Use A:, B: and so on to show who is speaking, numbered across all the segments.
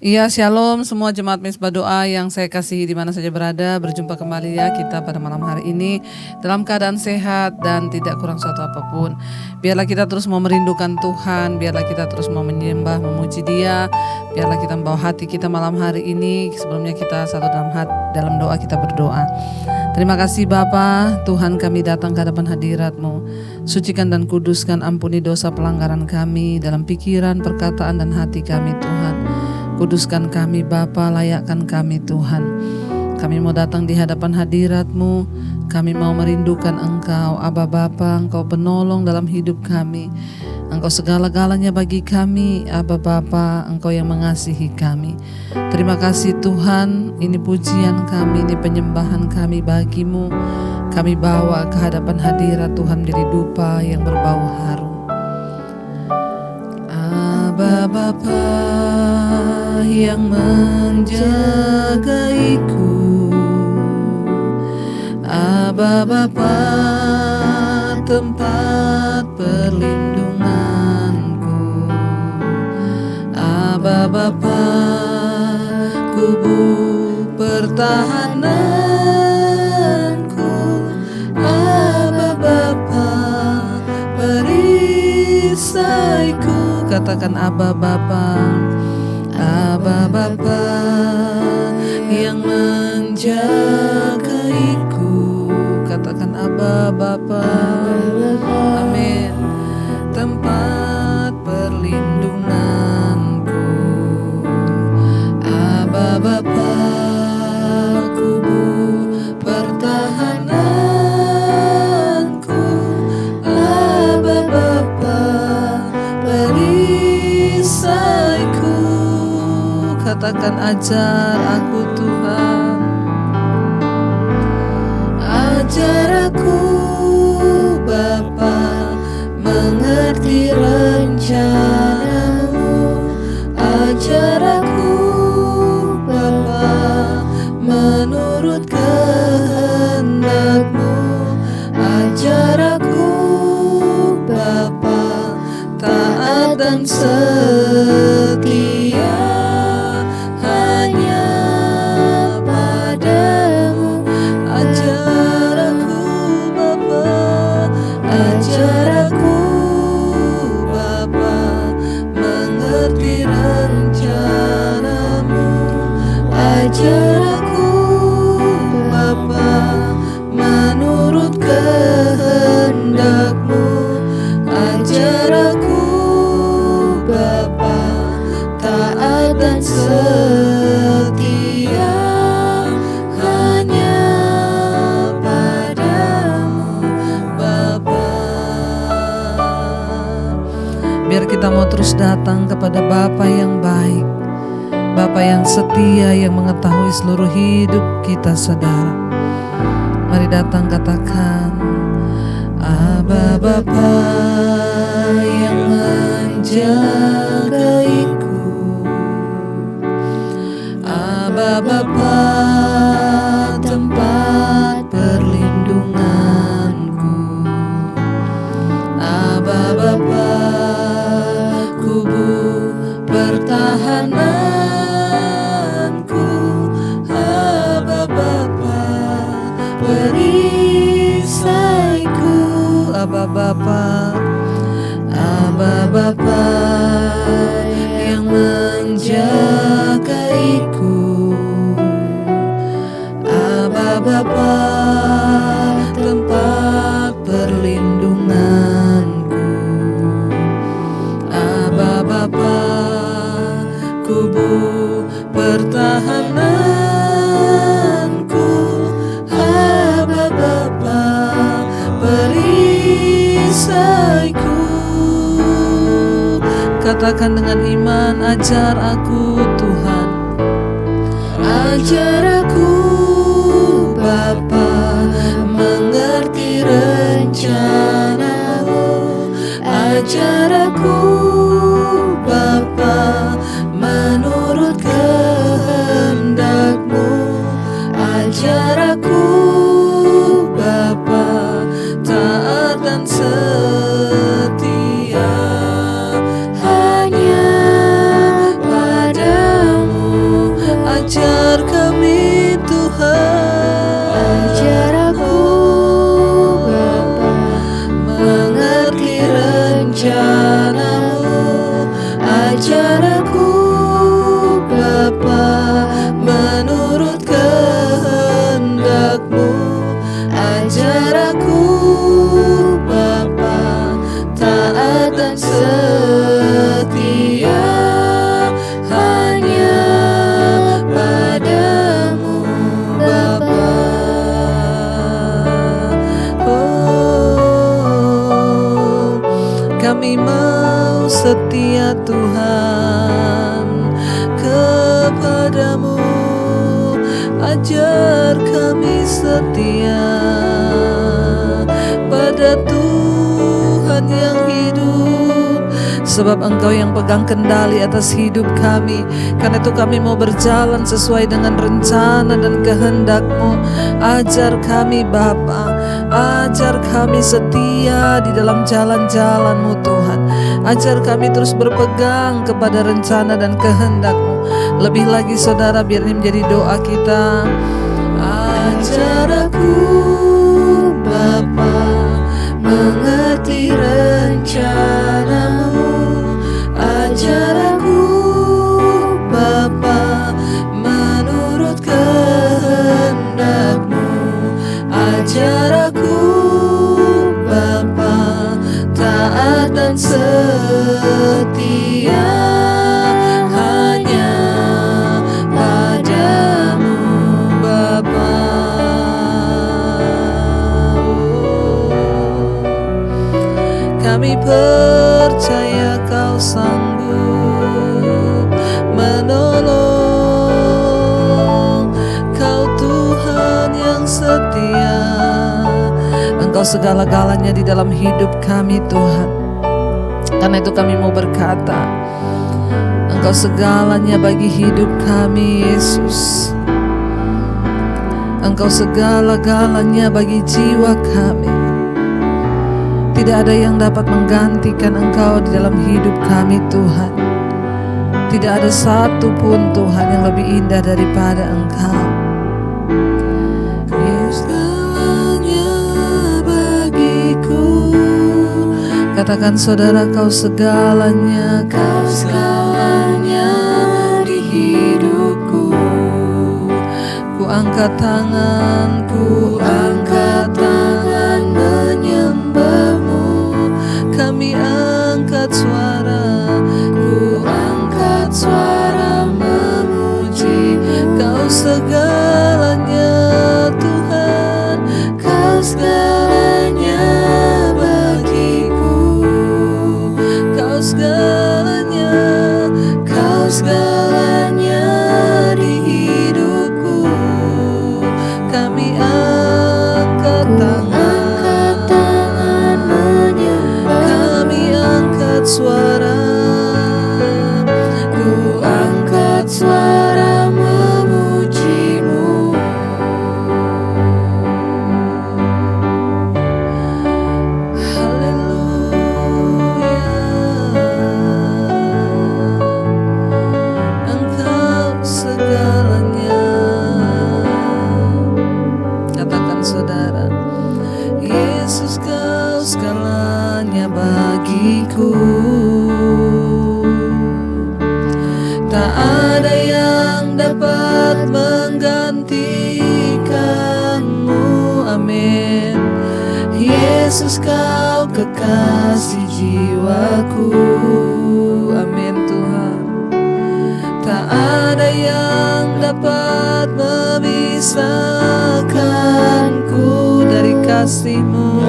A: Iya, shalom semua jemaat Misbah Doa yang saya kasihi di mana saja berada. Berjumpa kembali ya kita pada malam hari ini dalam keadaan sehat dan tidak kurang suatu apapun. Biarlah kita terus mau merindukan Tuhan, biarlah kita terus mau menyembah, memuji Dia. Biarlah kita membawa hati kita malam hari ini. Sebelumnya kita satu dalam doa kita berdoa. Terima kasih Bapa, Tuhan kami datang ke hadapan hadirat-Mu. Sucikan dan kuduskan, ampuni dosa pelanggaran kami dalam pikiran, perkataan dan hati kami Tuhan. Kuduskan kami Bapa, layakkan kami Tuhan. Kami mau datang di hadapan hadirat-Mu. Kami mau merindukan Engkau, Aba Bapa, Engkau penolong dalam hidup kami. Engkau segala-galanya bagi kami, Aba Bapa, Engkau yang mengasihi kami. Terima kasih Tuhan, ini pujian kami, ini penyembahan kami bagi-Mu. Kami bawa ke hadapan hadirat Tuhan menjadi dupa yang berbau harum. Aba Bapa yang menjagaiku, Aba Bapa tempat perlindunganku, Aba Bapa kubu pertahananku, Aba Bapa perisaiku. Katakan Aba Bapa, Aba Bapa yang menjagaiku. Katakan Aba Bapa, amin. Tempat perlindunganku, Aba Bapa kubu pertahananku, Aba Bapa perisaiku. Katakan ajar aku Tuhan, ajar aku Bapa mengerti rencana-Mu, ajar aku Bapa menurut kehendak-Mu, ajar aku Bapa taat dan setia hanya padamu. Ajar aku Bapa, ajar aku Bapa mengerti rencana-Mu, ajar aku Bapa menurut kehendak-Mu, ajar aku Bapa taat dan setia hanya padamu Bapa. Biar kita mau terus datang kepada Bapa yang baik, Bapa yang setia, yang mengetahui seluruh hidup kita saudara. Mari datang katakan, Aba Bapa yang menjagaiku, Aba Bapa tempat perlindunganku, Aba Bapa kubu pertahananku, Aba Bapa perisaiku, Aba Bapa, Aba Bapa yang menjagaiku, Aba Bapa tempat perlindunganku, Aba Bapa kubu pertahananku, Aba Bapa perisaiku. Katakan dengan iman, ajar aku Tuhan, ajar aku Bapa mengerti rencana-Mu, ajar aku Bapa menurut kehendak-Mu, ajar aku Bapa taat dan setia hanya padamu. ya Tuhan kepadamu. Ajar kami setia pada Tuhan yang hidup, sebab Engkau yang pegang kendali atas hidup kami. Karena itu kami mau berjalan sesuai dengan rencana dan kehendak-Mu. Ajar kami Bapa, ajar kami setia di dalam jalan-jalan-Mu Tuhan. Ajar kami terus berpegang kepada rencana dan kehendak-Mu. Lebih lagi saudara, biar ini menjadi doa kita. Ajar aku Bapa mengerti rencana-Mu. Ajar aku Bapa menurut kehendak-Mu. Ajar aku Bapa taat dan setia hanya padamu Bapa. Kami percaya Kau sanggup menolong. Kau Tuhan yang setia. Engkau segala-galanya di dalam hidup kami Tuhan. Karena itu kami mau berkata, Engkau segalanya bagi hidup kami Yesus. Engkau segala-galanya bagi jiwa kami. Tidak ada yang dapat menggantikan Engkau di dalam hidup kami Tuhan. Tidak ada satu pun Tuhan yang lebih indah daripada Engkau. Kau segalanya bagiku. Katakan saudara, Kau segalanya, Kau segalanya di hidupku. Ku angkat tangan, ku angkat tangan menyembah-Mu. Kami angkat suara, ku angkat suara memuji. Kau segalanya Tuhan, Kau segalanya bagiku. Kau segalanya, Kau segalanya di hidupku. Kami angkat tangan menyembah. Kami angkat suara, ku angkat suara memuji-Mu. Haleluya. Engkau segalanya. Katakan saudara, Yesus Kau segalanya bagiku. Tak ada yang dapat menggantikan-Mu. Amin. Yesus Kau kekasih jiwaku. Amin Tuhan. Tak ada yang dapat memisahkanku dari kasih-Mu.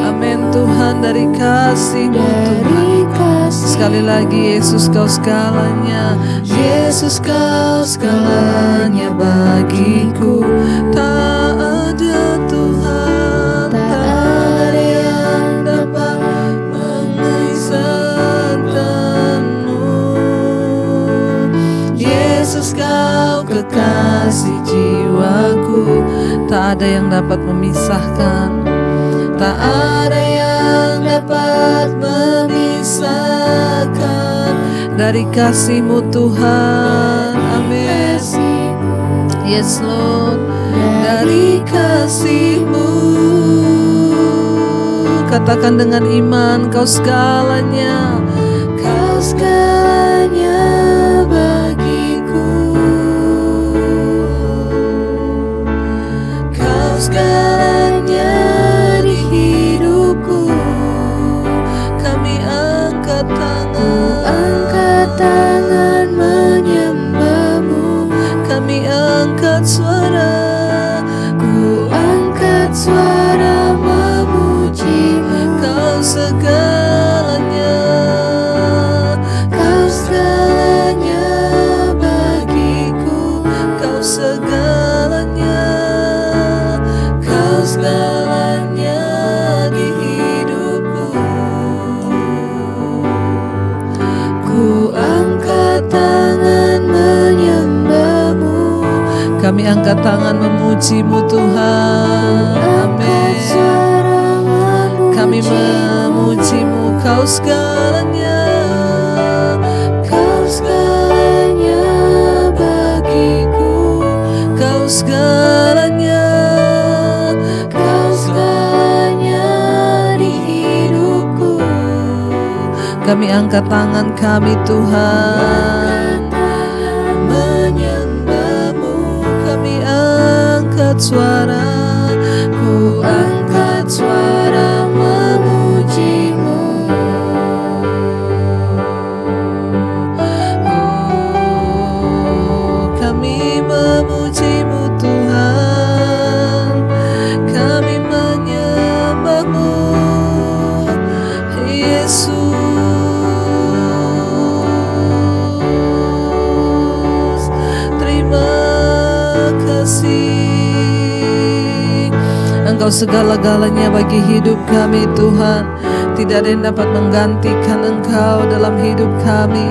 A: Amin Tuhan, dari kasih-Mu Tuhan. Sekali lagi, Yesus Kau segalanya. Yesus Kau segalanya bagiku. Tak ada Tuhan, tak ada yang dapat memisahkan-Mu. Yesus Kau kekasih jiwaku. Tak ada yang dapat memisahkan. Tak ada yang dapat memisahkan dari kasih-Mu Tuhan. Amin. Yes Lord, dari kasih-Mu. Katakan dengan iman, Kau segalanya. Kau segalanya bagiku. Kau segalanya di hidupku. Kami angkat tangan menyembah-Mu. Kami angkat suara, ku angkat suara memuji. Kau segalanya. Kami angkat tangan memuji-Mu Tuhan. Amin. Kami memuji-Mu, Kau segalanya, Kau segalanya bagiku, Kau segalanya, Kau segalanya di hidupku. Kami angkat tangan kami Tuhan, menyembah-Mu. Kami angkat suara, ku angkat suara memuji-Mu. Oh, kami memuji-Mu Tuhan, kami menyembah-Mu Yesus. Terima kasih, Engkau segala-galanya bagi hidup kami Tuhan. Tidak ada yang dapat menggantikan Engkau dalam hidup kami,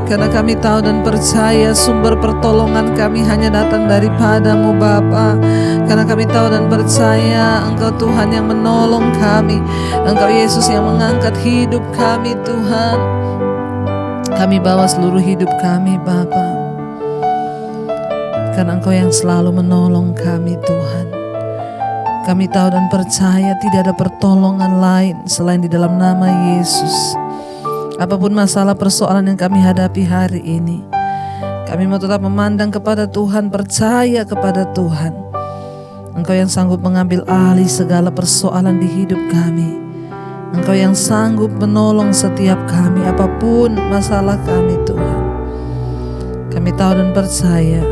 A: karena kami tahu dan percaya sumber pertolongan kami hanya datang daripada-Mu Bapa. Karena kami tahu dan percaya Engkau Tuhan yang menolong kami, Engkau Yesus yang mengangkat hidup kami Tuhan. Kami bawa seluruh hidup kami Bapa, karena Engkau yang selalu menolong kami Tuhan. Kami tahu dan percaya tidak ada pertolongan lain selain di dalam nama Yesus. Apapun masalah persoalan yang kami hadapi hari ini, kami mau tetap memandang kepada Tuhan, percaya kepada Tuhan. Engkau yang sanggup mengambil alih segala persoalan di hidup kami. Engkau yang sanggup menolong setiap kami, apapun masalah kami Tuhan. Kami tahu dan percaya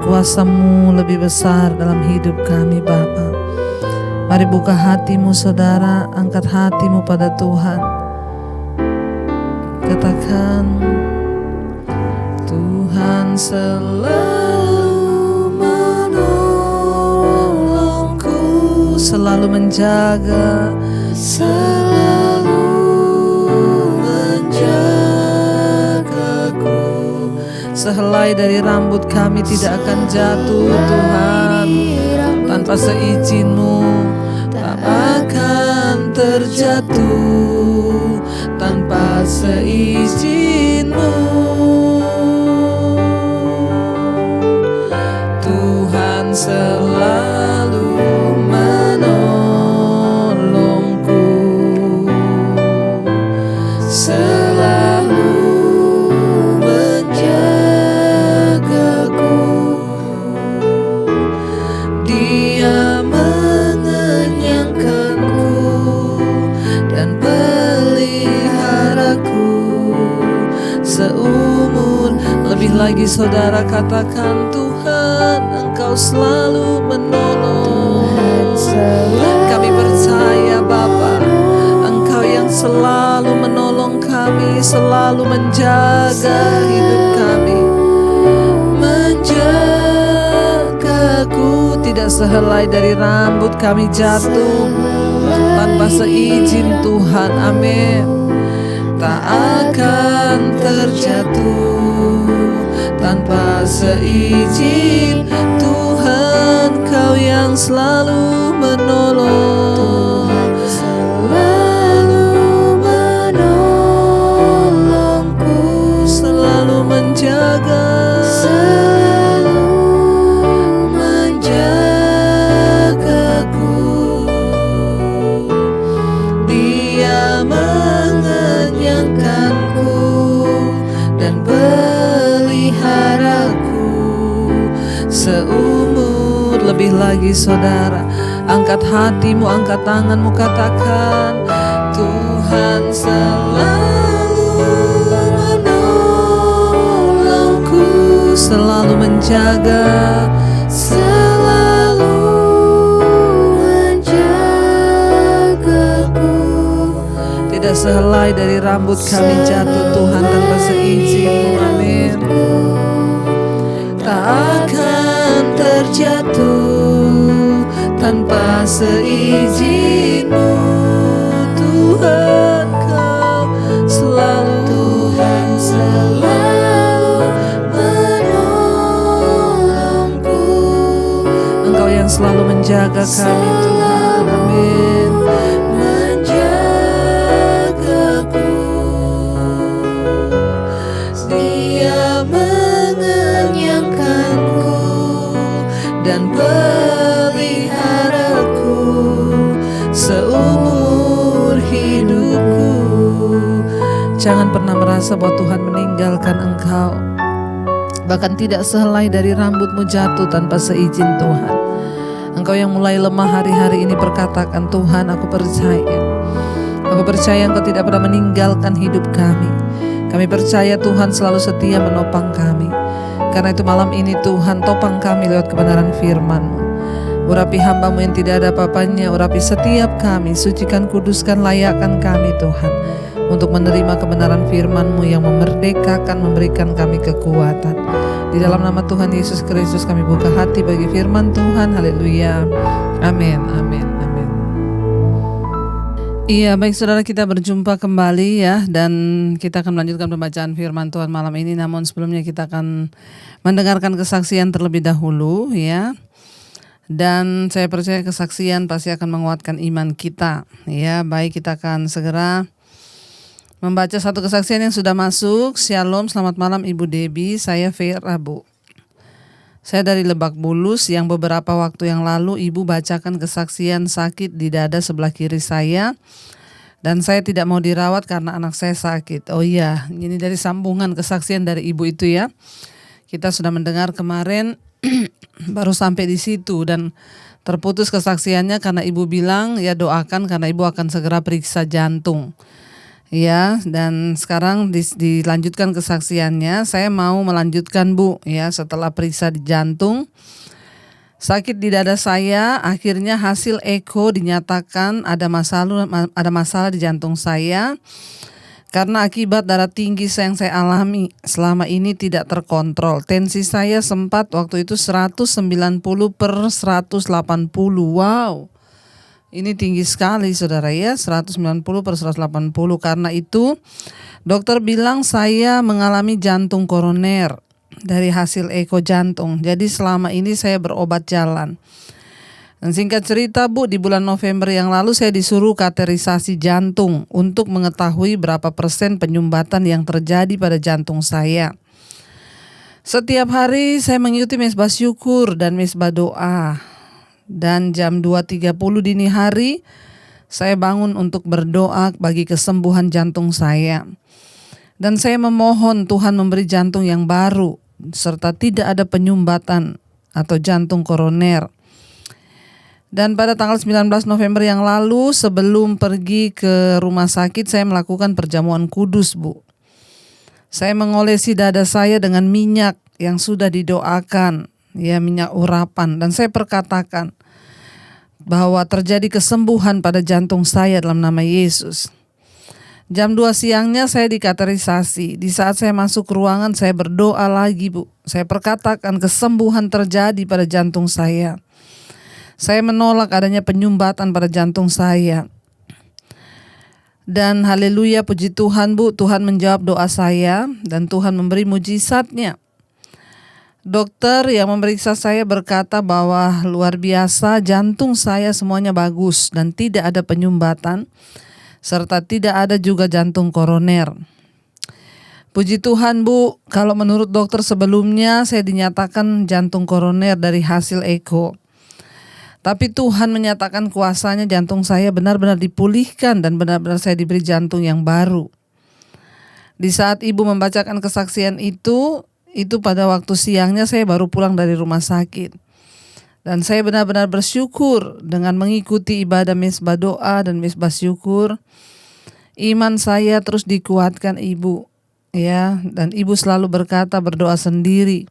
A: kuasa-Mu lebih besar dalam hidup kami Bapa. Mari buka hatimu saudara, angkat hatimu pada Tuhan. Katakan, Tuhan selalu menolongku, selalu menjaga, selalu menjagaku. Sehelai dari rambut kami tidak akan jatuh Tuhan, tanpa seizin-Mu tak akan terjatuh, tanpa seizin-Mu. Tuhan selalu menolongku, selalu menjagaku. Dia mengenyangkanku dan peliharaku seumur. Lebih lagi saudara katakan, Tuhan Engkau selalu menolong. Kami percaya Bapa, Engkau yang selalu menolong kami, selalu menjaga hidup kami, menjagaku. Tidak sehelai dari rambut kami jatuh tanpa seizin Tuhan. Amin. Tak akan terjatuh tanpa seizin Tuhan. Kau yang selalu menolong, selalu menolongku, selalu menjaga, selalu menjagaku. Dia mengenyangkanku dan peliharaku seumur. Lebih lagi saudara, angkat hatimu, angkat tanganmu, katakan, Tuhan selalu menolongku, selalu menjaga, selalu menjagaku. Tidak sehelai dari rambut kami jatuh Tuhan tanpa seizin-Mu. Amin. Tak akan terjatuh tanpa seizin-Mu. Tuhan Kau selalu, Tuhan selalu menolongku, menjaga kami Tuhan. Amin.
B: Menjagaku, Dia mengenyangkanku dan peliharaku seumur hidupku.
A: Jangan pernah merasa bahwa Tuhan meninggalkan engkau. Bahkan tidak sehelai dari rambutmu jatuh tanpa seizin Tuhan. Engkau yang mulai lemah hari-hari ini perkatakan, Tuhan, aku percaya. Aku percaya Engkau tidak pernah meninggalkan hidup kami. Kami percaya Tuhan selalu setia menopang kami. Karena itu malam ini Tuhan, topang kami lewat kebenaran firman-Mu. Urapi hamba-Mu yang tidak ada apa-apanya, urapi setiap kami, sucikan, kuduskan, layakkan kami Tuhan, untuk menerima kebenaran firman-Mu yang memerdekakan, memberikan kami kekuatan. Di dalam nama Tuhan Yesus Kristus kami buka hati bagi firman Tuhan. Haleluya. Amin. Amin. Amin. Iya, baik saudara, kita berjumpa kembali ya, dan kita akan melanjutkan pembacaan firman Tuhan malam ini. Namun sebelumnya kita akan mendengarkan kesaksian terlebih dahulu ya. Dan saya percaya kesaksian pasti akan menguatkan iman kita. Ya, baik, kita akan segera membaca satu kesaksian yang sudah masuk. Shalom, selamat malam Ibu Debbie, saya Vera Bu. Saya dari Lebak Bulus yang beberapa waktu yang lalu Ibu bacakan kesaksian sakit di dada sebelah kiri saya. Dan saya tidak mau dirawat karena anak saya sakit. Oh iya, ini dari sambungan kesaksian dari Ibu itu ya. Kita sudah mendengar kemarin baru sampai di situ dan terputus kesaksiannya karena Ibu bilang ya doakan karena Ibu akan segera periksa jantung. Ya, dan sekarang dilanjutkan kesaksiannya. Saya mau melanjutkan Bu ya, setelah periksa di jantung, sakit di dada saya, akhirnya hasil eko dinyatakan ada masalah di jantung saya. Karena akibat darah tinggi yang saya alami selama ini tidak terkontrol. Tensi saya sempat waktu itu 190/180. Wow. Ini tinggi sekali saudara ya, 190/180. Karena itu dokter bilang saya mengalami jantung koroner dari hasil eko jantung. Jadi selama ini saya berobat jalan. Dan singkat cerita Bu, di bulan November yang lalu saya disuruh kateterisasi jantung untuk mengetahui berapa persen penyumbatan yang terjadi pada jantung saya. Setiap hari saya mengikuti mesbah syukur dan mesbah doa. Dan jam 2.30 dini hari saya bangun untuk berdoa bagi kesembuhan jantung saya. Dan saya memohon Tuhan memberi jantung yang baru serta tidak ada penyumbatan atau jantung koroner. Dan pada tanggal 19 November yang lalu sebelum pergi ke rumah sakit saya melakukan perjamuan kudus Bu. Saya mengolesi dada saya dengan minyak yang sudah didoakan, ya minyak urapan, dan saya perkatakan bahwa terjadi kesembuhan pada jantung saya dalam nama Yesus. Jam 2 siangnya saya dikateterisasi. Di saat saya masuk ruangan saya berdoa lagi Bu. Saya perkatakan kesembuhan terjadi pada jantung saya. Saya menolak adanya penyumbatan pada jantung saya. Dan haleluya, puji Tuhan Bu, Tuhan menjawab doa saya dan Tuhan memberi mujizatnya. Dokter yang memeriksa saya berkata bahwa luar biasa jantung saya semuanya bagus dan tidak ada penyumbatan serta tidak ada juga jantung koroner. Puji Tuhan Bu, kalau menurut dokter sebelumnya saya dinyatakan jantung koroner dari hasil eko. Tapi Tuhan menyatakan kuasanya jantung saya benar-benar dipulihkan dan benar-benar saya diberi jantung yang baru. Di saat Ibu membacakan kesaksian itu pada waktu siangnya saya baru pulang dari rumah sakit. Dan saya benar-benar bersyukur dengan mengikuti ibadah mesbah doa dan mesbah syukur. Iman saya terus dikuatkan Ibu. Ya, dan Ibu selalu berkata berdoa sendiri.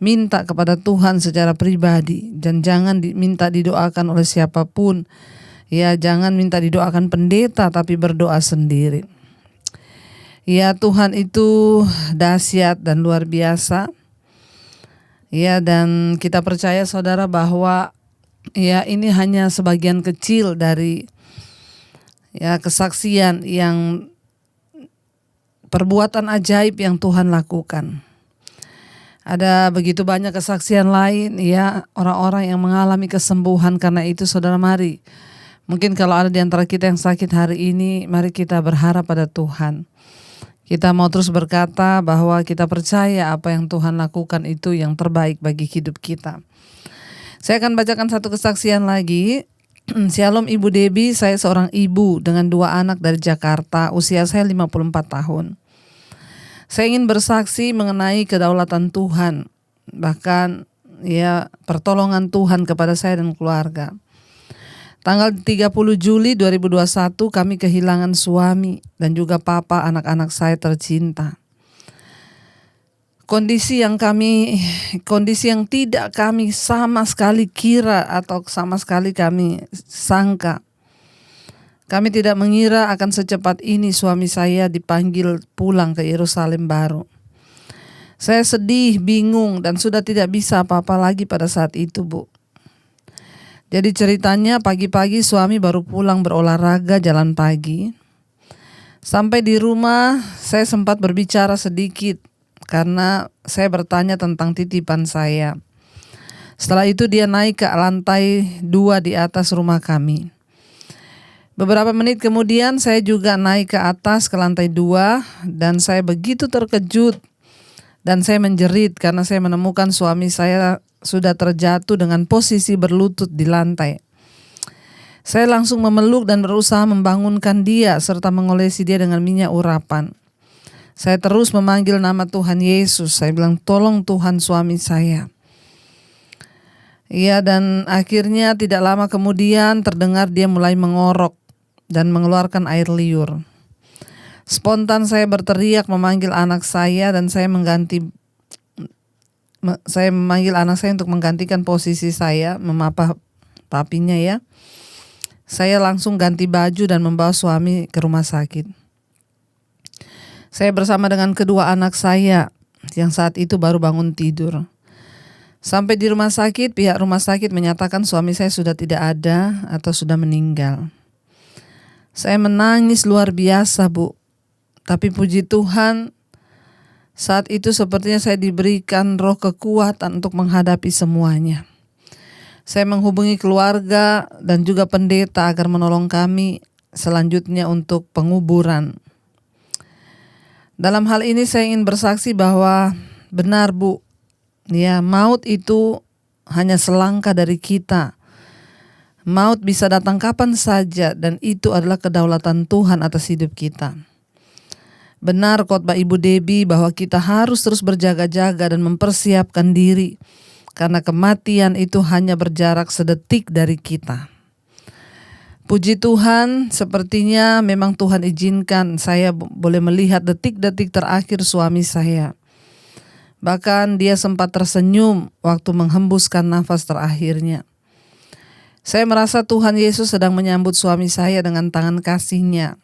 A: Minta kepada Tuhan secara pribadi dan jangan minta didoakan oleh siapapun. Ya, jangan minta didoakan pendeta tapi berdoa sendiri. Ya, Tuhan itu dahsyat dan luar biasa. Ya, dan kita percaya saudara bahwa ya ini hanya sebagian kecil dari ya kesaksian yang perbuatan ajaib yang Tuhan lakukan. Ada begitu banyak kesaksian lain ya, orang-orang yang mengalami kesembuhan. Karena itu saudara, mari, mungkin kalau ada di antara kita yang sakit hari ini, mari kita berharap pada Tuhan. Kita mau terus berkata bahwa kita percaya apa yang Tuhan lakukan itu yang terbaik bagi hidup kita. Saya akan bacakan satu kesaksian lagi. Shalom Ibu Debbie, saya seorang ibu dengan 2 anak dari Jakarta, usia saya 54 tahun. Saya ingin bersaksi mengenai kedaulatan Tuhan, bahkan ya pertolongan Tuhan kepada saya dan keluarga. Tanggal 30 Juli 2021 kami kehilangan suami dan juga papa anak-anak saya tercinta. Kondisi yang tidak kami sama sekali kira atau sama sekali kami sangka. Kami tidak mengira akan secepat ini suami saya dipanggil pulang ke Yerusalem baru. Saya sedih, bingung, dan sudah tidak bisa apa-apa lagi pada saat itu, Bu. Jadi ceritanya pagi-pagi suami baru pulang berolahraga jalan pagi. Sampai di rumah saya sempat berbicara sedikit karena saya bertanya tentang titipan saya. Setelah itu dia naik ke lantai 2 di atas rumah kami. Beberapa menit kemudian saya juga naik ke atas ke lantai 2 dan saya begitu terkejut dan saya menjerit karena saya menemukan suami saya sudah terjatuh dengan posisi berlutut di lantai. Saya langsung memeluk dan berusaha membangunkan dia serta mengolesi dia dengan minyak urapan. Saya terus memanggil nama Tuhan Yesus. Saya bilang, tolong Tuhan suami saya. Iya, dan akhirnya tidak lama kemudian terdengar dia mulai mengorok dan mengeluarkan air liur. Spontan saya berteriak memanggil anak saya dan saya memanggil anak saya untuk menggantikan posisi saya, memapah papinya ya. Saya langsung ganti baju dan membawa suami ke rumah sakit. Saya bersama dengan kedua anak saya yang saat itu baru bangun tidur. Sampai di rumah sakit, pihak rumah sakit menyatakan suami saya sudah tidak ada atau sudah meninggal. Saya menangis luar biasa, Bu. Tapi puji Tuhan, saat itu sepertinya saya diberikan roh kekuatan untuk menghadapi semuanya. Saya menghubungi keluarga dan juga pendeta agar menolong kami selanjutnya untuk penguburan. Dalam hal ini saya ingin bersaksi bahwa benar, Bu, ya, maut itu hanya selangkah dari kita. Maut bisa datang kapan saja dan itu adalah kedaulatan Tuhan atas hidup kita. Benar khotbah Ibu Debbie bahwa kita harus terus berjaga-jaga dan mempersiapkan diri karena kematian itu hanya berjarak sedetik dari kita. Puji Tuhan, sepertinya memang Tuhan izinkan saya boleh melihat detik-detik terakhir suami saya. Bahkan dia sempat tersenyum waktu menghembuskan nafas terakhirnya. Saya merasa Tuhan Yesus sedang menyambut suami saya dengan tangan kasih-Nya.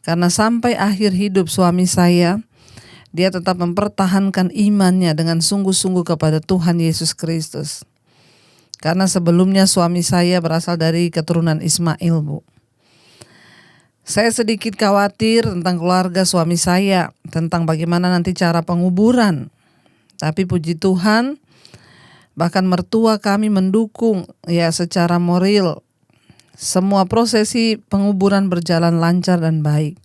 A: Karena sampai akhir hidup suami saya, dia tetap mempertahankan imannya dengan sungguh-sungguh kepada Tuhan Yesus Kristus. Karena sebelumnya suami saya berasal dari keturunan Ismail, Bu. Saya sedikit khawatir tentang keluarga suami saya, tentang bagaimana nanti cara penguburan. Tapi puji Tuhan, bahkan mertua kami mendukung ya secara moral. Semua prosesi penguburan berjalan lancar dan baik.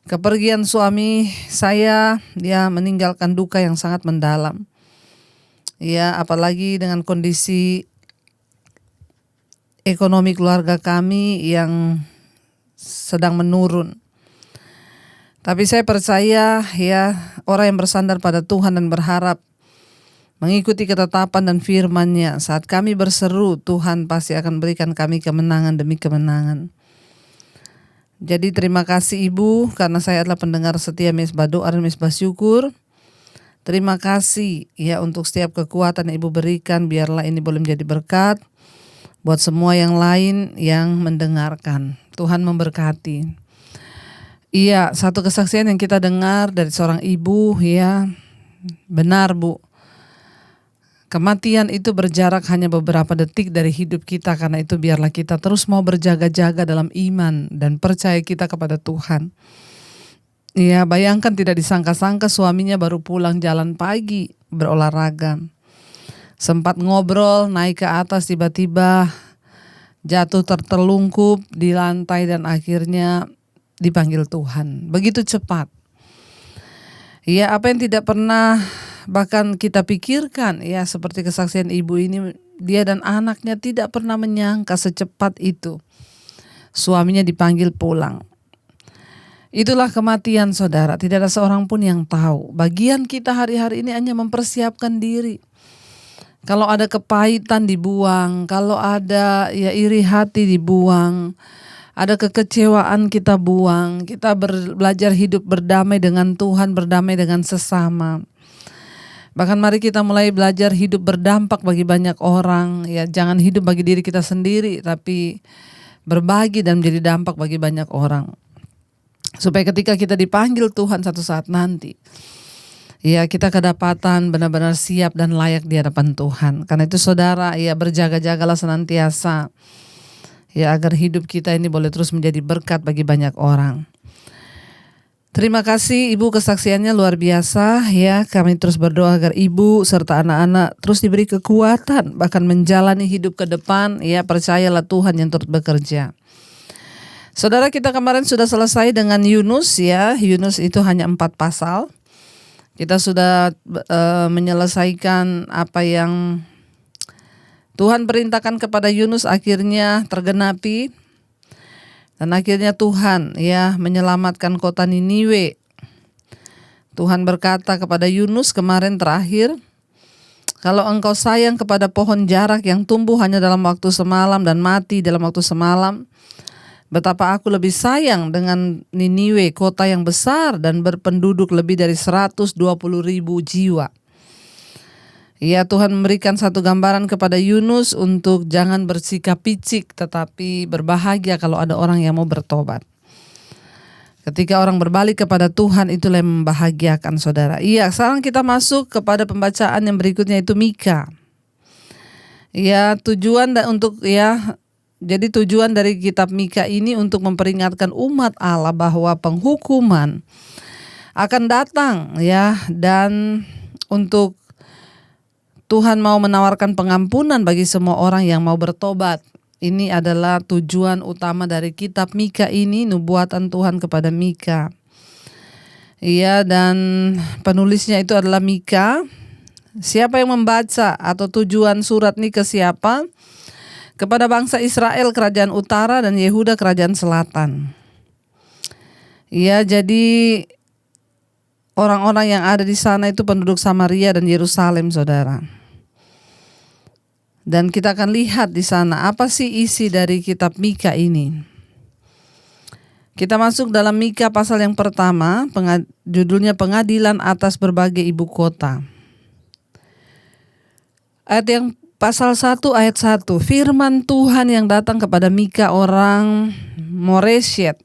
A: Kepergian suami saya, dia meninggalkan duka yang sangat mendalam. Ya, apalagi dengan kondisi ekonomi keluarga kami yang sedang menurun. Tapi saya percaya ya, orang yang bersandar pada Tuhan dan berharap mengikuti ketetapan dan firman-Nya, saat kami berseru, Tuhan pasti akan berikan kami kemenangan demi kemenangan. Jadi terima kasih Ibu, karena saya adalah pendengar setia Mezbah Doa dan Mezbah Syukur. Terima kasih ya untuk setiap kekuatan yang Ibu berikan, biarlah ini boleh menjadi berkat buat semua yang lain yang mendengarkan. Tuhan memberkati. Iya, satu kesaksian yang kita dengar dari seorang ibu ya, benar Bu. Kematian itu berjarak hanya beberapa detik dari hidup kita, karena itu biarlah kita terus mau berjaga-jaga dalam iman dan percaya kita kepada Tuhan. Ya, bayangkan tidak disangka-sangka suaminya baru pulang jalan pagi berolahraga. Sempat ngobrol, naik ke atas, tiba-tiba jatuh tertelungkup di lantai dan akhirnya dipanggil Tuhan. Begitu cepat. Ya, apa yang tidak pernah bahkan kita pikirkan, ya seperti kesaksian ibu ini, dia dan anaknya tidak pernah menyangka secepat itu suaminya dipanggil pulang. Itulah kematian, saudara. Tidak ada seorang pun yang tahu. Bagian kita hari-hari ini hanya mempersiapkan diri. Kalau ada kepahitan dibuang, kalau ada ya iri hati dibuang, ada kekecewaan kita buang, kita belajar hidup berdamai dengan Tuhan, berdamai dengan sesama. Bahkan mari kita mulai belajar hidup berdampak bagi banyak orang. Ya, jangan hidup bagi diri kita sendiri, tapi berbagi dan menjadi dampak bagi banyak orang. Supaya ketika kita dipanggil Tuhan satu saat nanti, ya kita kedapatan benar-benar siap dan layak di hadapan Tuhan. Karena itu saudara, ya berjaga-jagalah senantiasa, ya agar hidup kita ini boleh terus menjadi berkat bagi banyak orang. Terima kasih Ibu, kesaksiannya luar biasa ya. Kami terus berdoa agar Ibu serta anak-anak terus diberi kekuatan bahkan menjalani hidup ke depan. Ya, percayalah Tuhan yang turut bekerja. Saudara, kita kemarin sudah selesai dengan Yunus ya. Yunus itu hanya 4 pasal. Kita sudah menyelesaikan apa yang Tuhan perintahkan kepada Yunus akhirnya tergenapi. Dan akhirnya Tuhan ya menyelamatkan kota Niniwe. Tuhan berkata kepada Yunus kemarin terakhir, kalau engkau sayang kepada pohon jarak yang tumbuh hanya dalam waktu semalam dan mati dalam waktu semalam, betapa aku lebih sayang dengan Niniwe, kota yang besar dan berpenduduk lebih dari 120.000 jiwa. Ya, Tuhan memberikan satu gambaran kepada Yunus untuk jangan bersikap picik, tetapi berbahagia kalau ada orang yang mau bertobat. Ketika orang berbalik kepada Tuhan, itulah yang membahagiakan saudara. Iya, sekarang kita masuk kepada pembacaan yang berikutnya, itu Mika. Ya, jadi tujuan dari kitab Mika ini untuk memperingatkan umat Allah bahwa penghukuman akan datang ya, dan untuk Tuhan mau menawarkan pengampunan bagi semua orang yang mau bertobat. Ini adalah tujuan utama dari kitab Mika ini, nubuatan Tuhan kepada Mika. Iya, dan penulisnya itu adalah Mika. Siapa yang membaca atau tujuan surat ini ke siapa? Kepada bangsa Israel kerajaan utara dan Yehuda kerajaan selatan. Iya, jadi orang-orang yang ada di sana itu penduduk Samaria dan Yerusalem, saudara. Dan kita akan lihat di sana apa sih isi dari kitab Mika ini. Kita masuk dalam Mika pasal yang pertama, judulnya Pengadilan atas berbagai ibu kota. Ayat yang pasal 1 ayat 1, firman Tuhan yang datang kepada Mika orang Moreshet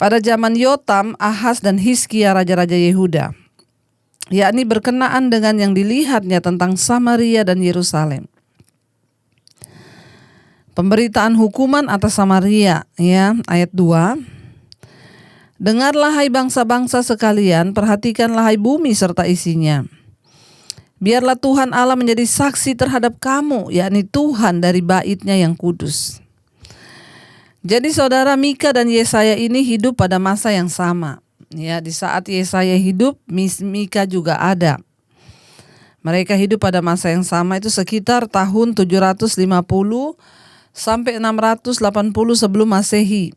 A: pada zaman Yotam, Ahaz dan Hizkia raja-raja Yehuda, yakni berkenaan dengan yang dilihatnya tentang Samaria dan Yerusalem. Pemberitaan hukuman atas Samaria ya, ayat 2. Dengarlah hai bangsa-bangsa sekalian, perhatikanlah hai bumi serta isinya. Biarlah Tuhan Allah menjadi saksi terhadap kamu, yakni Tuhan dari bait-Nya yang kudus. Jadi saudara, Mika dan Yesaya ini hidup pada masa yang sama. Ya, di saat Yesaya hidup, Mika juga ada. Mereka hidup pada masa yang sama, itu sekitar tahun 750 sampai 680 sebelum Masehi.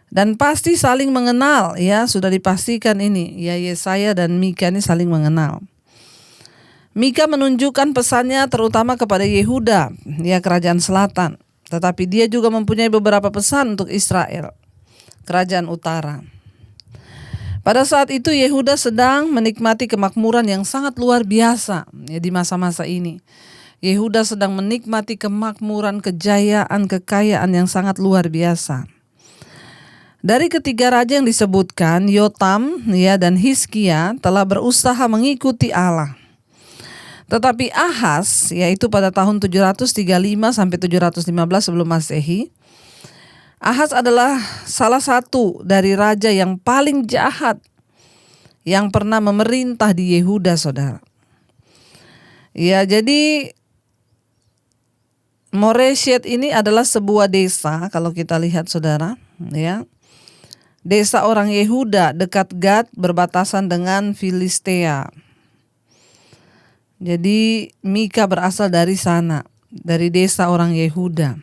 A: Dan pasti saling mengenal, ya, sudah dipastikan ini. Ya, Yesaya dan Mika ini saling mengenal. Mika menunjukkan pesannya terutama kepada Yehuda, ya kerajaan selatan. Tetapi dia juga mempunyai beberapa pesan untuk Israel, kerajaan utara. Pada saat itu Yehuda sedang menikmati kemakmuran yang sangat luar biasa ya, di masa-masa ini. Yehuda sedang menikmati kemakmuran, kejayaan, kekayaan yang sangat luar biasa. Dari ketiga raja yang disebutkan, Yotam ya, dan Hizkia telah berusaha mengikuti Allah. Tetapi Ahaz, yaitu pada tahun 735 sampai 715 sebelum Masehi, Ahaz adalah salah satu dari raja yang paling jahat yang pernah memerintah di Yehuda, saudara. Ya, jadi Moreshet ini adalah sebuah desa kalau kita lihat, saudara, ya. Desa orang Yehuda dekat Gad, berbatasan dengan Filistea. Jadi Mika berasal dari sana, dari desa orang Yehuda.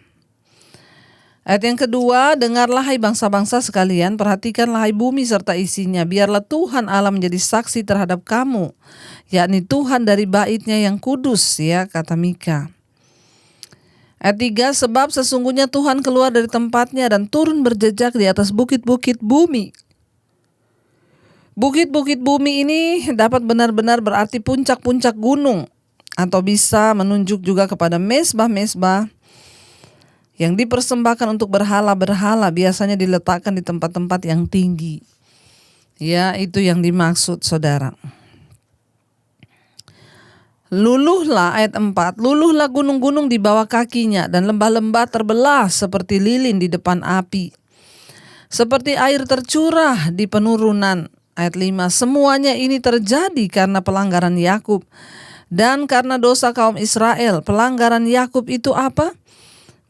A: Ayat yang kedua, dengarlah hai bangsa-bangsa sekalian, perhatikanlah hai bumi serta isinya, biarlah Tuhan Allah menjadi saksi terhadap kamu, yakni Tuhan dari bait-Nya yang kudus, ya, kata Mika. Ayat 3, sebab sesungguhnya Tuhan keluar dari tempatnya dan turun berjejak di atas bukit-bukit bumi. Bukit-bukit bumi ini dapat benar-benar berarti puncak-puncak gunung, atau bisa menunjuk juga kepada mezbah-mezbah yang dipersembahkan untuk berhala-berhala, biasanya diletakkan di tempat-tempat yang tinggi. Ya, itu yang dimaksud, saudara. Luluhlah, ayat 4, luluhlah gunung-gunung di bawah kakinya dan lembah-lembah terbelah seperti lilin di depan api, seperti air tercurah di penurunan. Ayat 5, semuanya ini terjadi karena pelanggaran Yakub dan karena dosa kaum Israel. Pelanggaran Yakub itu apa?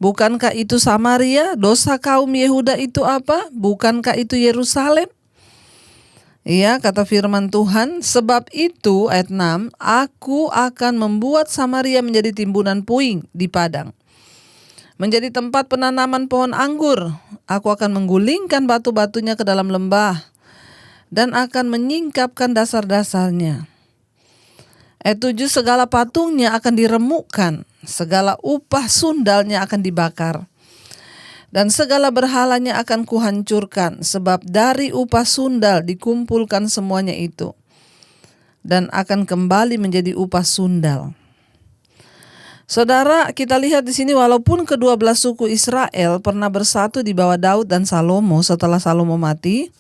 A: Bukankah itu Samaria? Dosa kaum Yehuda itu apa? Bukankah itu Yerusalem? Iya, kata firman Tuhan, sebab itu, ayat 6, aku akan membuat Samaria menjadi timbunan puing di padang, menjadi tempat penanaman pohon anggur. Aku akan menggulingkan batu-batunya ke dalam lembah dan akan menyingkapkan dasar-dasarnya. Ayat 7, segala patungnya akan diremukkan, segala upah sundalnya akan dibakar, dan segala berhalanya akan kuhancurkan, sebab dari upah sundal dikumpulkan semuanya itu, dan akan kembali menjadi upah sundal. Saudara, kita lihat di sini walaupun kedua belas suku Israel pernah bersatu di bawah Daud dan Salomo setelah Salomo mati,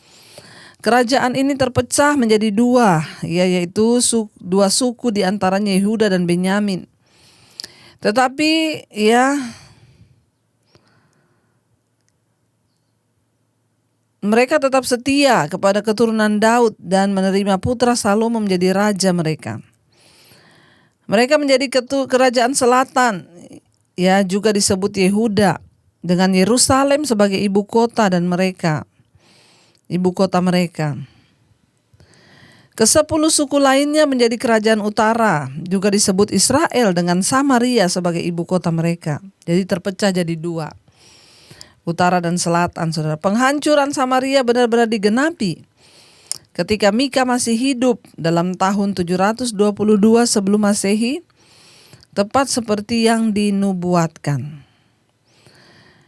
A: kerajaan ini terpecah menjadi dua, yaitu dua suku di antaranya Yehuda dan Benyamin. Tetapi mereka tetap setia kepada keturunan Daud dan menerima putra Salomo menjadi raja mereka. Mereka menjadi kerajaan selatan, juga disebut Yehuda, dengan Yerusalem sebagai ibu kota ibu kota mereka. Ke-10 suku lainnya menjadi kerajaan utara, juga disebut Israel dengan Samaria sebagai ibu kota mereka. Jadi terpecah jadi dua, utara dan selatan, saudara. Penghancuran Samaria benar-benar digenapi ketika Mika masih hidup dalam tahun 722 sebelum Masehi, tepat seperti yang dinubuatkan.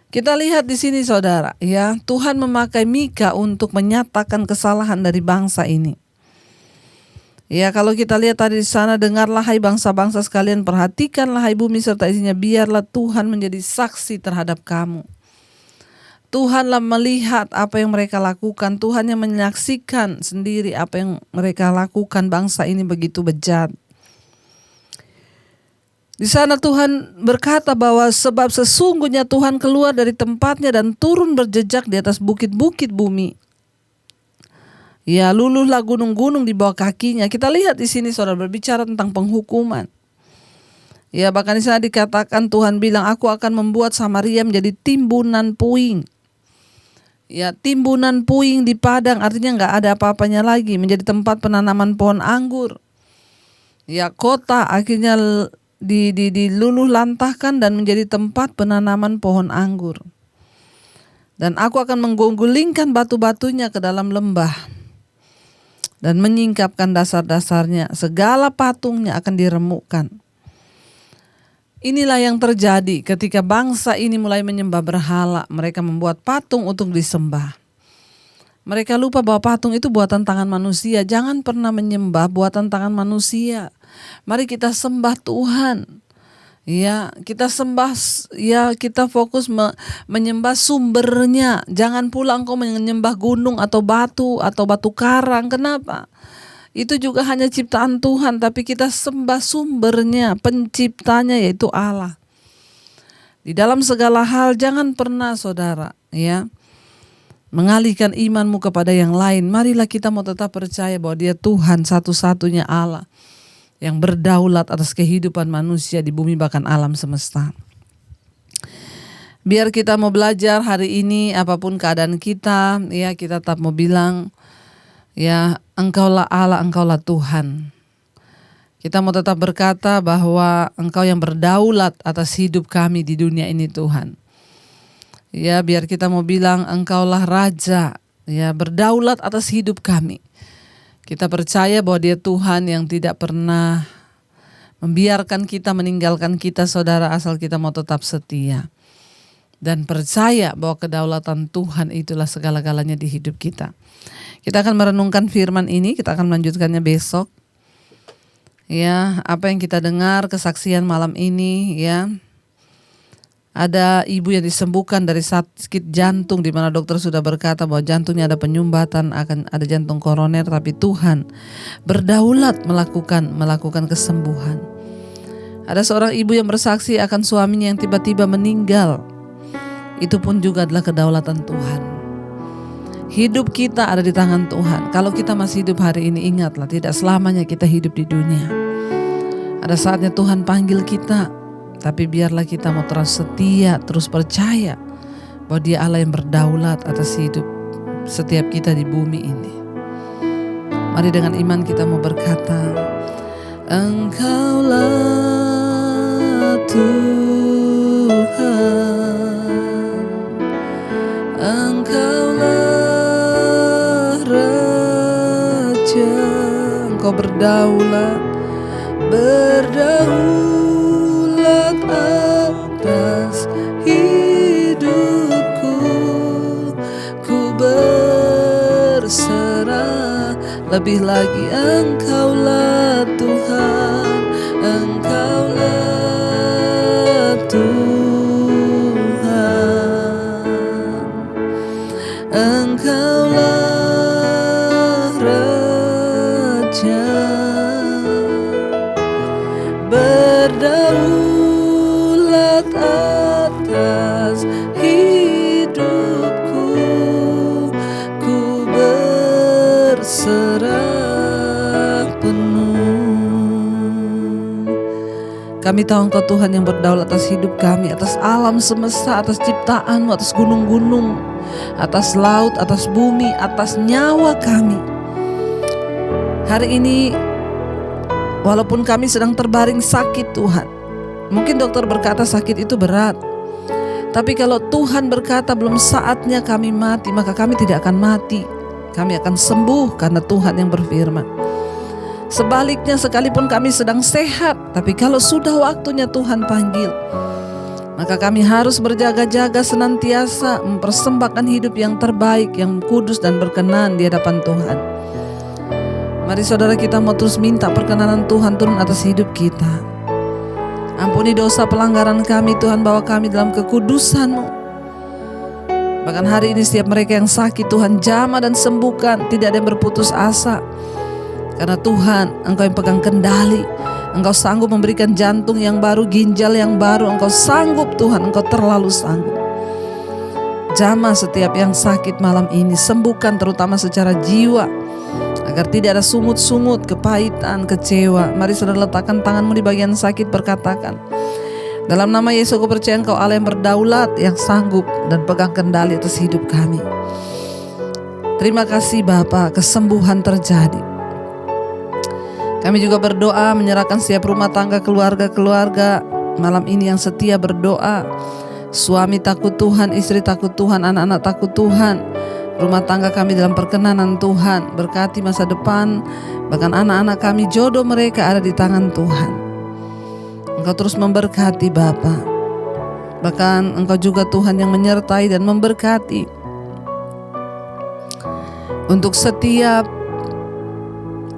A: Kita lihat di sini, saudara, Tuhan memakai Mika untuk menyatakan kesalahan dari bangsa ini. Kalau kita lihat tadi di sana, dengarlah hai bangsa-bangsa sekalian, perhatikanlah hai bumi serta isinya, biarlah Tuhan menjadi saksi terhadap kamu. Tuhanlah melihat apa yang mereka lakukan, Tuhan yang menyaksikan sendiri apa yang mereka lakukan, bangsa ini begitu bejat. Di sana Tuhan berkata bahwa sebab sesungguhnya Tuhan keluar dari tempatnya dan turun berjejak di atas bukit-bukit bumi. Luluhlah gunung-gunung di bawah kakinya. Kita lihat di sini, saudara, berbicara tentang penghukuman. Bahkan di sana dikatakan Tuhan bilang, aku akan membuat Samaria menjadi timbunan puing. Timbunan puing di padang, artinya nggak ada apa-apanya lagi, menjadi tempat penanaman pohon anggur. Kota akhirnya diluluh lantahkan dan menjadi tempat penanaman pohon anggur. Dan aku akan menggulingkan batu-batunya ke dalam lembah dan menyingkapkan dasar-dasarnya, segala patungnya akan diremukkan. Inilah yang terjadi ketika bangsa ini mulai menyembah berhala. Mereka membuat patung untuk disembah. Mereka lupa bahwa patung itu buatan tangan manusia. Jangan pernah menyembah buatan tangan manusia. Mari kita sembah Tuhan. Kita sembah, kita fokus menyembah sumbernya. Jangan pula engkau menyembah gunung atau batu karang. Kenapa? Itu juga hanya ciptaan Tuhan, tapi kita sembah sumbernya, penciptanya, yaitu Allah. Di dalam segala hal jangan pernah saudara mengalihkan imanmu kepada yang lain. Marilah kita mau tetap percaya bahwa Dia Tuhan satu-satunya Allah yang berdaulat atas kehidupan manusia di bumi bahkan alam semesta. Biar kita mau belajar hari ini apapun keadaan kita, kita tetap mau bilang, Engkaulah Allah, Engkaulah Tuhan. Kita mau tetap berkata bahwa Engkau yang berdaulat atas hidup kami di dunia ini Tuhan. Biar kita mau bilang Engkaulah Raja, berdaulat atas hidup kami. Kita percaya bahwa Dia Tuhan yang tidak pernah membiarkan kita meninggalkan kita saudara, asal kita mau tetap setia. Dan percaya bahwa kedaulatan Tuhan itulah segala-galanya di hidup kita. Kita akan merenungkan firman ini, kita akan melanjutkannya besok. Apa yang kita dengar kesaksian malam ini, ada ibu yang disembuhkan dari sakit jantung, di mana dokter sudah berkata bahwa jantungnya ada penyumbatan, akan ada jantung koroner, tapi Tuhan berdaulat melakukan kesembuhan. Ada seorang ibu yang bersaksi akan suaminya yang tiba-tiba meninggal. Itu pun juga adalah kedaulatan Tuhan. Hidup kita ada di tangan Tuhan. Kalau kita masih hidup hari ini, ingatlah tidak selamanya kita hidup di dunia. Ada saatnya Tuhan panggil kita, tapi biarlah kita mau terus setia, terus percaya bahwa Dia Allah yang berdaulat atas hidup setiap kita di bumi ini. Mari dengan iman kita mau berkata, Engkaulah Tuhan, Engkaulah Raja, Engkau berdaulat atas hidupku. Ku berserah, lebih lagi Engkaulah Tuhan, Engkaulah Tuhan, Engkaulah Raja, berdaulat atas hidupku. Ku berserah penuh. Kami tahu Engkau Tuhan yang berdaulat atas hidup kami, atas alam semesta, atas ciptaan-Mu, atas gunung-gunung, atas laut, atas bumi, atas nyawa kami. Hari ini walaupun kami sedang terbaring sakit Tuhan, mungkin dokter berkata sakit itu berat, tapi kalau Tuhan berkata belum saatnya kami mati, maka kami tidak akan mati. Kami akan sembuh karena Tuhan yang berfirman. Sebaliknya sekalipun kami sedang sehat, tapi kalau sudah waktunya Tuhan panggil, maka kami harus berjaga-jaga senantiasa mempersembahkan hidup yang terbaik, yang kudus dan berkenan di hadapan Tuhan. Mari saudara kita mau terus minta perkenanan Tuhan turun atas hidup kita. Ampuni dosa pelanggaran kami Tuhan, bawa kami dalam kekudusan-Mu. Bahkan hari ini setiap mereka yang sakit Tuhan jamah dan sembuhkan, tidak ada yang berputus asa. Karena Tuhan Engkau yang pegang kendali, Engkau sanggup memberikan jantung yang baru, ginjal yang baru. Engkau sanggup Tuhan, Engkau terlalu sanggup. Jamah setiap yang sakit malam ini, sembuhkan terutama secara jiwa, agar tidak ada sungut-sungut, kepahitan, kecewa. Mari saudara letakkan tanganmu di bagian sakit, berkatakan, dalam nama Yesus aku percaya Engkau Allah yang berdaulat, yang sanggup dan pegang kendali atas hidup kami. Terima kasih Bapa, kesembuhan terjadi. Kami juga berdoa menyerahkan setiap rumah tangga, keluarga-keluarga malam ini yang setia berdoa. Suami takut Tuhan, istri takut Tuhan, anak-anak takut Tuhan. Rumah tangga kami dalam perkenanan Tuhan. Berkati masa depan, bahkan anak-anak kami, jodoh mereka ada di tangan Tuhan. Engkau terus memberkati Bapa. Bahkan Engkau juga Tuhan yang menyertai dan memberkati. Untuk setiap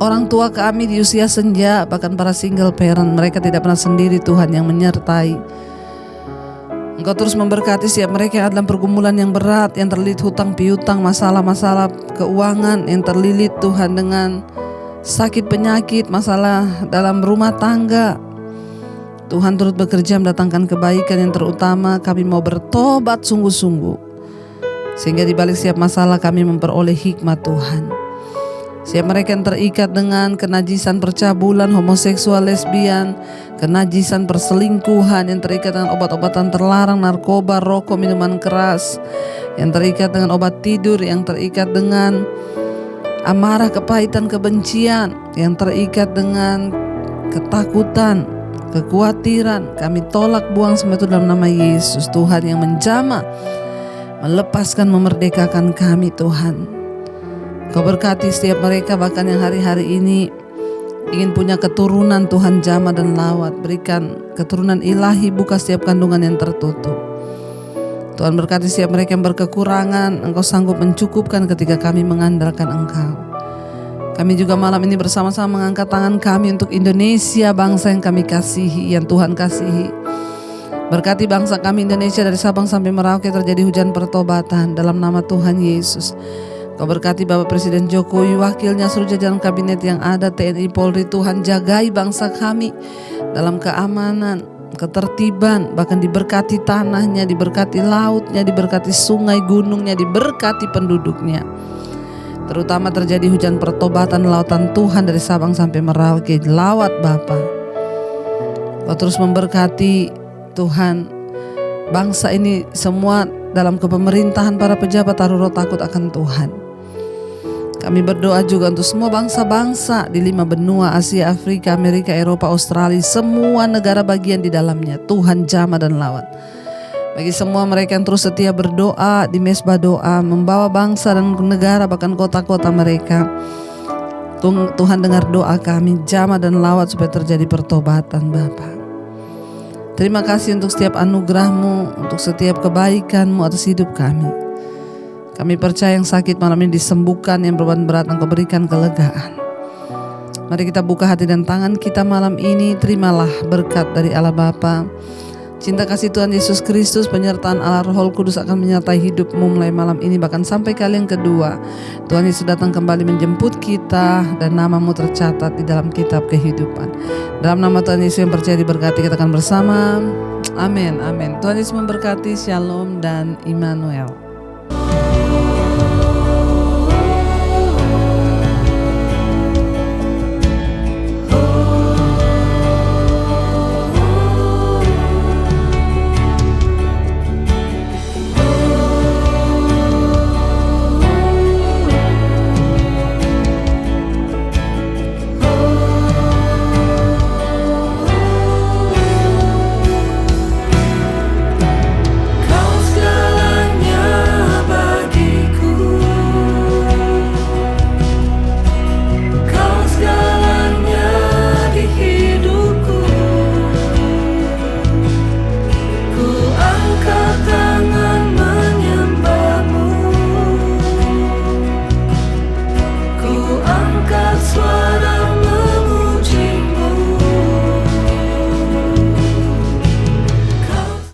A: orang tua kami di usia senja, bahkan para single parent, mereka tidak pernah sendiri Tuhan yang menyertai. Engkau terus memberkati setiap mereka yang dalam pergumulan yang berat, yang terlilit hutang piutang, masalah-masalah keuangan, yang terlilit Tuhan dengan sakit penyakit, masalah dalam rumah tangga. Tuhan turut bekerja mendatangkan kebaikan yang terutama. Kami mau bertobat sungguh-sungguh, sehingga di balik setiap masalah kami memperoleh hikmat Tuhan. Siap mereka yang terikat dengan kenajisan percabulan, homoseksual, lesbian, kenajisan perselingkuhan, yang terikat dengan obat-obatan terlarang, narkoba, rokok, minuman keras, yang terikat dengan obat tidur, yang terikat dengan amarah, kepahitan, kebencian, yang terikat dengan ketakutan, kekhawatiran, kami tolak buang semua itu dalam nama Yesus. Tuhan yang menjamah, melepaskan, memerdekakan kami Tuhan. Kau berkati setiap mereka bahkan yang hari-hari ini ingin punya keturunan Tuhan, jamah dan lawat. Berikan keturunan ilahi, buka setiap kandungan yang tertutup. Tuhan berkati setiap mereka yang berkekurangan, Engkau sanggup mencukupkan ketika kami mengandalkan Engkau. Kami juga malam ini bersama-sama mengangkat tangan kami untuk Indonesia, bangsa yang kami kasihi, yang Tuhan kasihi. Berkati bangsa kami Indonesia dari Sabang sampai Merauke, terjadi hujan pertobatan dalam nama Tuhan Yesus. Kau berkati Bapak Presiden Jokowi, wakilnya, seluruh jajaran kabinet yang ada, TNI, Polri. Tuhan jagai bangsa kami dalam keamanan, ketertiban, bahkan diberkati tanahnya, diberkati lautnya, diberkati sungai gunungnya, diberkati penduduknya. Terutama terjadi hujan pertobatan lautan Tuhan dari Sabang sampai Merauke. Lawat Bapa. Kau terus memberkati Tuhan bangsa ini semua dalam kepemerintahan, para pejabat taruh roh takut akan Tuhan. Kami berdoa juga untuk semua bangsa-bangsa di 5 benua, Asia, Afrika, Amerika, Eropa, Australia, semua negara bagian di dalamnya. Tuhan jamah dan lawat. Bagi semua mereka yang terus setia berdoa di mesbah doa, membawa bangsa dan negara bahkan kota-kota mereka. Tuhan dengar doa kami, jamah dan lawat supaya terjadi pertobatan Bapa. Terima kasih untuk setiap anugerah-Mu, untuk setiap kebaikan-Mu atas hidup kami. Kami percaya yang sakit malam ini disembuhkan, yang beban berat Engkau berikan kelegaan. Mari kita buka hati dan tangan kita malam ini. Terimalah berkat dari Allah Bapa, cinta kasih Tuhan Yesus Kristus, penyertaan Allah Roh Kudus akan menyertai hidupmu mulai malam ini bahkan sampai kali yang kedua. Tuhan Yesus datang kembali menjemput kita dan namamu tercatat di dalam kitab kehidupan. Dalam nama Tuhan Yesus yang percaya diberkati, kita akan bersama. Amin, amin. Tuhan Yesus memberkati. Shalom dan Immanuel.